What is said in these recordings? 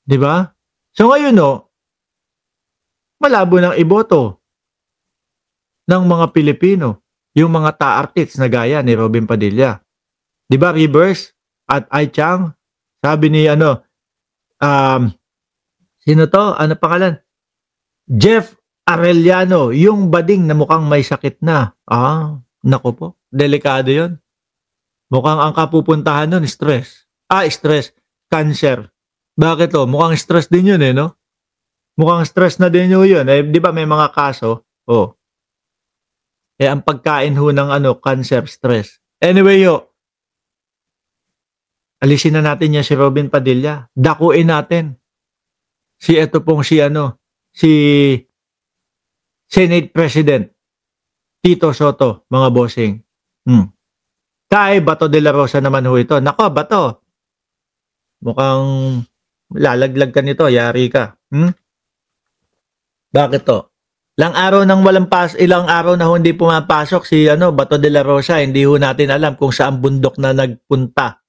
'Di ba? So ngayon, no, malabo ng iboto ng mga Pilipino yung mga ta-artist na gaya ni Robin Padilla. 'Di ba Rivers at Ai Chang, sabi ni ano, um, sino 'to, ano pangalan? Jeff Arellano, yung bading na mukhang may sakit na. Naku po, delikado 'yon. Mukhang ang kapupuntahan nun stress. Stress, cancer. Bakit 'to? Mukhang stress din 'yun, eh, 'no? Mukhang stress na din ho 'yun, eh, 'di ba may mga kaso, ang pagkain ho ng ano, cancer, stress. Anyway ho, alisin na natin 'yan si Robin Padilla, dakuin natin. Si Senate President Tito Soto, mga bossing. Kay Bato de la Rosa naman ho ito. Nako, Bato, mukhang lalaglag ka nito, yari ka. Bakit to? Ilang araw na hindi pumapasok si Bato de la Rosa, hindi ho natin alam kung saan bundok na nagpunta.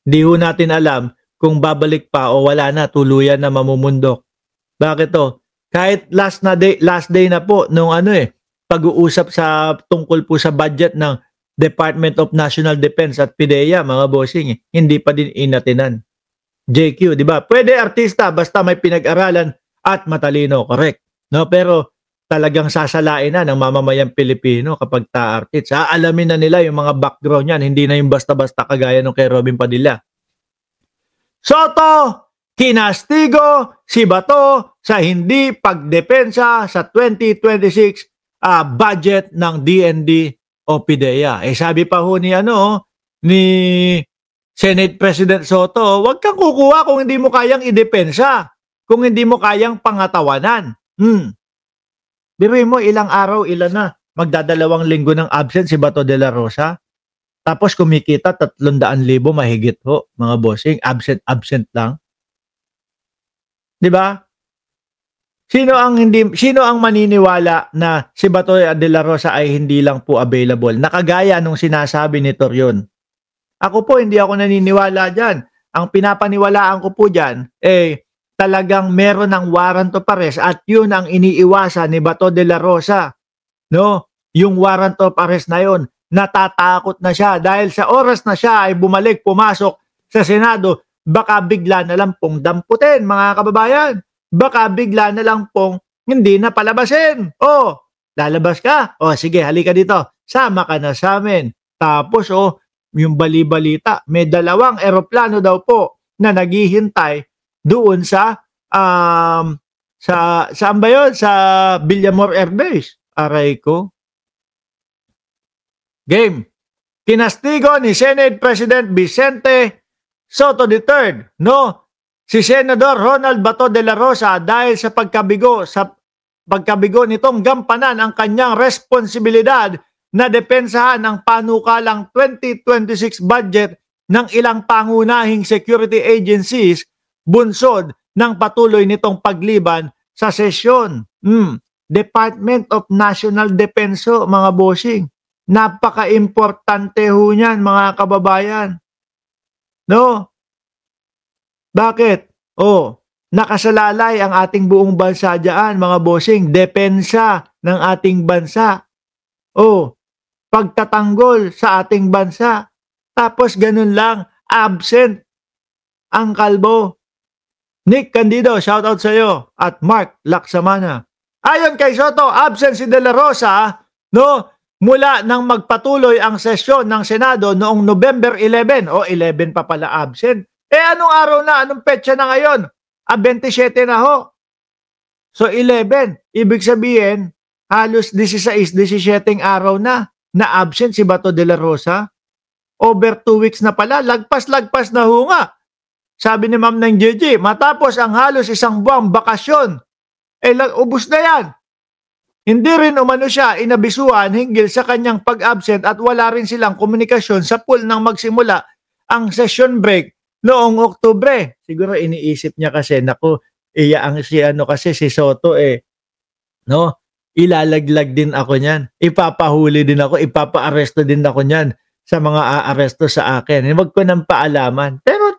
Hindi ho natin alam kung babalik pa o wala na, tuluyan na mamumundok. Bakit to? Kahit last day na po nung pag-uusap sa tungkol po sa budget ng Department of National Defense at PDEA, mga bossing, hindi pa din inatinan. JQ, di ba? Pwede artista basta may pinag-aralan at matalino, correct. No, pero talagang sasalain na ng mamamayang Pilipino kapag ta-artist. Alamin na nila yung mga background niyan, hindi na yung basta-basta kagaya nung kay Robin Padilla. Soto, kinastigo si Bato sa hindi pagdepensa sa 2026 budget ng DND o PDEA. Sabi pa ho ni Senate President Soto, wag kang kukuha kung hindi mo kayang idepensa, kung hindi mo kayang pangatawanan. Biruin mo, ilang na, magdadalawang linggo ng absent si Bato de la Rosa. Tapos kumikita 300,000 mahigit ho, mga bossing, absent lang. 'Di ba? Sino ang maniniwala na si Bato de la Rosa ay hindi lang po available? Nakagaya nung sinasabi ni Torion. Ako po, hindi ako naniniwala diyan. Ang pinapaniwalaan ko po diyan talagang meron ng warrant of arrest at yun ang iniiwasan ni Bato de la Rosa. No? Yung warrant of arrest na yun, natatakot na siya dahil sa oras na siya ay pumasok sa Senado, baka bigla na lang pong damputin, mga kababayan. Baka bigla na lang pong hindi na palabasin. Lalabas ka? Sige, halika dito. Sama ka na sa amin. Tapos, yung bali-balita, may 2 eroplano daw po na naghihintay doon sa saan ba yun? Sa Villamor Air Base. Aray ko. Game. Kinastigo ni Senate President Vicente Soto III, no? Si Senador Ronald Bato de la Rosa dahil sa pagkabigo nitong gampanan ang kanyang responsibilidad na depensahan ang panukalang 2026 budget ng ilang pangunahing security agencies, bunsod ng patuloy nitong pagliban sa sesyon. Department of National Defense, mga bossing. Napaka-importante ho niyan, mga kababayan. No? Bakit? Nakasalalay ang ating buong bansa diyan, mga bossing. Depensa ng ating bansa. Pagtatanggol sa ating bansa. Tapos ganun lang, absent ang kalbo. Nick Candido, shoutout sa iyo. At Mark Laksamana. Ayon kay Soto, absent si De La Rosa, no? Mula nang magpatuloy ang sesyon ng Senado noong November 11. 11 pa pala absent. Anong araw na? Anong petsa na ngayon? 27 na ho. So 11. Ibig sabihin, halos 16, 17 araw na absent si Bato de la Rosa. Over 2 weeks na pala. Lagpas na ho nga. Sabi ni Ma'am ng JJ, matapos ang halos 1 buwang bakasyon, ubus na yan. Hindi rin umano siya inabisuan hinggil sa kanyang pag-absent at wala rin silang komunikasyon sa pool nang magsimula ang session break noong Oktubre. Siguro iniisip niya kasi, si Soto no? Ilalaglag din ako niyan. Ipapahuli din ako, ipapa-aresto din ako niyan sa mga aaresto sa akin. Huwag ko nang paalaman. Pero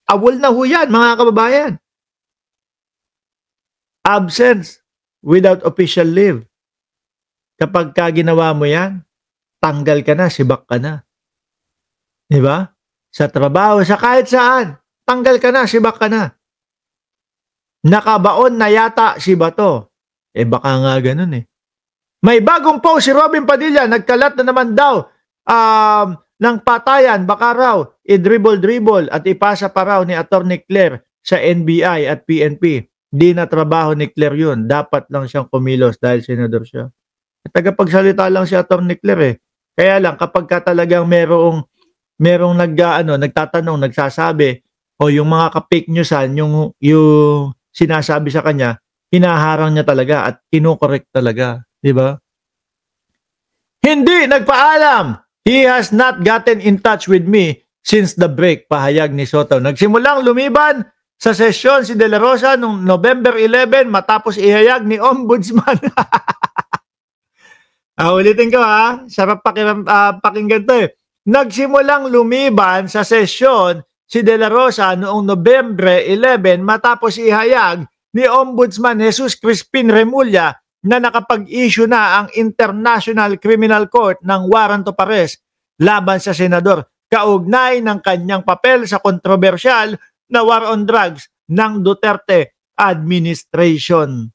awol na ho yan, mga kababayan. Absence without official leave. Kapag ka ginawa mo yan, tanggal ka na, sibak ka na. Diba? Sa trabaho, sa kahit saan, tanggal ka na, sibak ka na. Nakabaon na yata si Bato. Baka nga ganun eh. May bagong post si Robin Padilla, nagkalat na naman daw ng patayan, baka raw i-dribble-dribble at ipasa pa raw ni Atty. Claire sa NBI at PNP. Di na trabaho ni Claire yun. Dapat lang siyang kumilos dahil senador siya. Tagapagsalita lang si Atty. Claire eh. Kaya lang kapag ka talagang merong nagtatanong, nagsasabi, o yung mga ka-fake newsan, yung sinasabi sa kanya, hinaharang niya talaga at kinukorek talaga. Diba? Hindi nagpaalam. He has not gotten in touch with me since the break, pahayag ni Soto. Nagsimulang lumiban sa sesyon si De La Rosa noong November 11 matapos ihayag ni Ombudsman. Ulitin ko ha. Sarap pakinggan to eh. Nagsimulang lumiban sa sesyon si De La Rosa noong November 11 matapos ihayag ni Ombudsman Jesus Crispin Remulla na nakapag-issue na ang International Criminal Court ng warrant of arrest laban sa senador kaugnay ng kanyang papel sa kontrobersyal na war on drugs ng Duterte administration.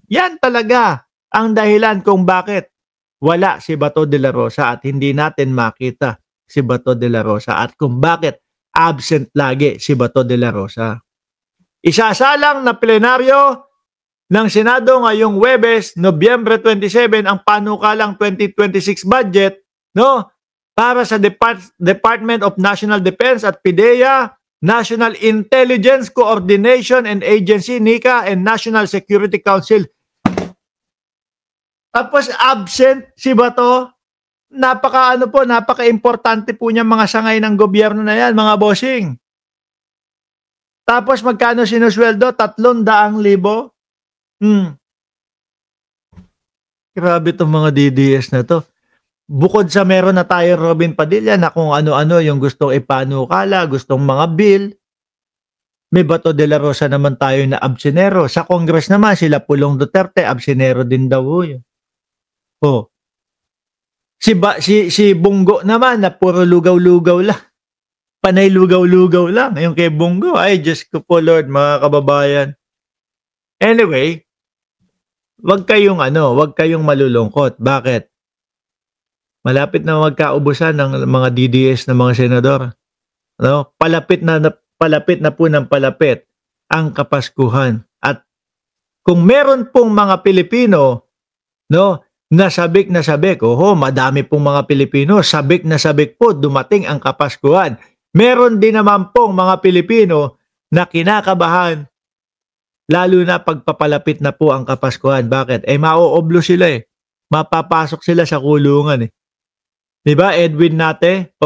Yan talaga ang dahilan kung bakit wala si Bato de la Rosa at hindi natin makita si Bato de la Rosa at kung bakit absent lagi si Bato de la Rosa. Isasalang na plenaryo ng Senado ngayong Huwebes, Nobyembre 27 ang panukalang 2026 budget, no? Para sa Department of National Defense at PDEA, National Intelligence Coordination and Agency, NICA, and National Security Council. Tapos absent si Bato. Napaka-importante po niya mga sangay ng gobyerno na yan, mga bossing. Tapos magkano sinusweldo? 300,000. Grabe itong mga DDS na to. Bukod sa meron na tayo Robin Padilla na kung ano-ano yung gustong ipanukala, gustong mga bill, may Bato de la Rosa naman tayo na absenero. Sa Congress naman, sila Pulong Duterte, absenero din daw yun. Oh. Si Bungo naman na puro lugaw-lugaw lang. Panay lugaw-lugaw lang. Yung kay Bungo, ay Diyos ko po Lord, mga kababayan. Anyway, wag kayong malulungkot. Bakit? Malapit na magkaubusan ng mga DDS na mga senador. No? Palapit na po ng palapit ang Kapaskuhan. At kung meron pong mga Pilipino, no, nasabik, madami pong mga Pilipino, sabik na sabik po, dumating ang Kapaskuhan. Meron din naman pong mga Pilipino na kinakabahan, lalo na pagpapalapit na po ang Kapaskuhan. Bakit? Mauoblo sila eh. Mapapasok sila sa kulungan eh. Diba, Edwin Nate?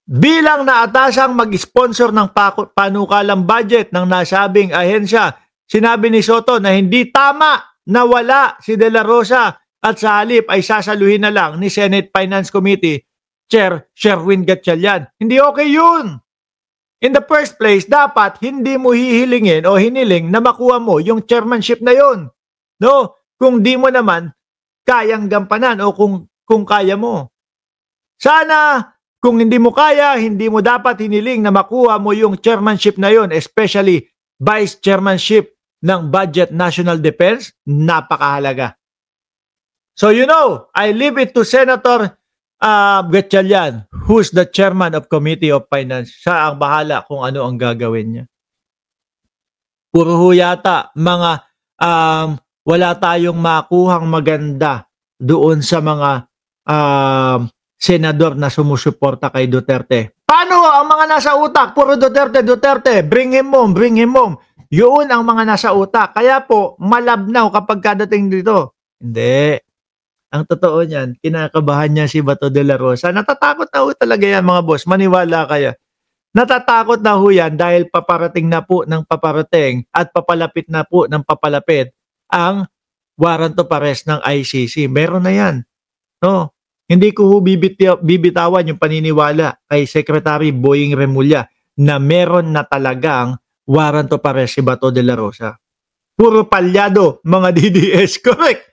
Bilang naatasang mag-sponsor ng panukalang budget ng nasabing ahensya, sinabi ni Soto na hindi tama na wala si De La Rosa at sa halip ay sasaluhin na lang ni Senate Finance Committee Chair Sherwin Gatchalian. Hindi okay yun. In the first place, dapat hindi mo hihilingin o hiniling na makuha mo yung chairmanship na yun. No? Kung di mo naman kayang gampanan o kung kaya mo. Sana kung hindi mo kaya, hindi mo dapat hiniling na makuha mo yung chairmanship na yun, especially vice chairmanship ng Budget National Defense, napakahalaga. So I leave it to Senator Gatchalian, who's the chairman of Committee of Finance. Siya ang bahala kung ano ang gagawin niya. Puro ho yata wala tayong makuhang maganda doon sa mga senador na sumusuporta kay Duterte. Paano ang mga nasa utak? Puro Duterte, bring him home. Yun ang mga nasa utak. Kaya po, malabnaw kapag kadating dito. Hindi. Ang totoo niyan, kinakabahan niya si Bato de la Rosa. Natatakot na ho talaga yan mga boss. Maniwala kaya. Natatakot na ho yan dahil paparating na po ng paparating at papalapit na po ng papalapit ang warrant of arrest ng ICC. Meron na yan. No? Hindi ko ho bibitawan yung paniniwala kay Secretary Boying Remulla na meron na talagang warrant of arrest si Bato de la Rosa. puro palyado mga DDS. Correct.